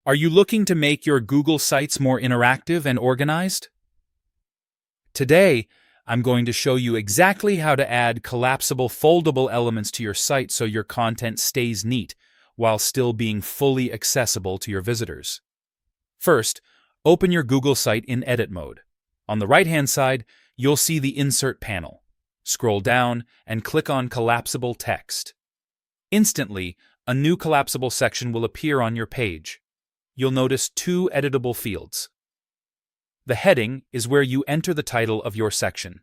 Are you looking to make your Google Sites more interactive and organized? Today, I'm going to show you exactly how to add collapsible foldable elements to your site so your content stays neat while still being fully accessible to your visitors. First, open your Google site in edit mode. On the right-hand side, you'll see the Insert panel. Scroll down and click on Collapsible Text. Instantly, a new collapsible section will appear on your page. You'll notice two editable fields. The heading is where you enter the title of your section.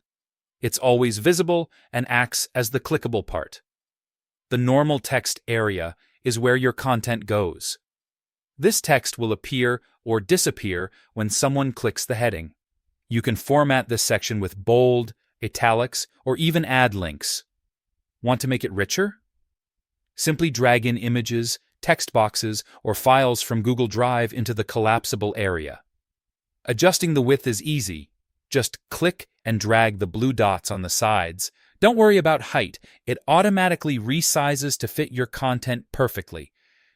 It's always visible and acts as the clickable part. The normal text area is where your content goes. This text will appear or disappear when someone clicks the heading. You can format this section with bold, italics, or even add links. Want to make it richer? Simply drag in images, text boxes, or files from Google Drive into the collapsible area. Adjusting the width is easy. Just click and drag the blue dots on the sides. Don't worry about height. It automatically resizes to fit your content perfectly.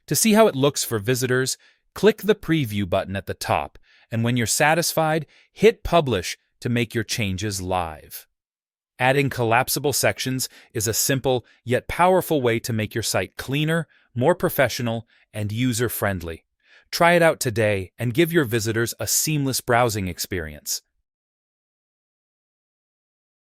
To see how it looks for visitors, click the preview button at the top, and when you're satisfied, hit publish to make your changes live. Adding collapsible sections is a simple yet powerful way to make your site cleaner, more professional, and user-friendly. Try it out today and give your visitors a seamless browsing experience.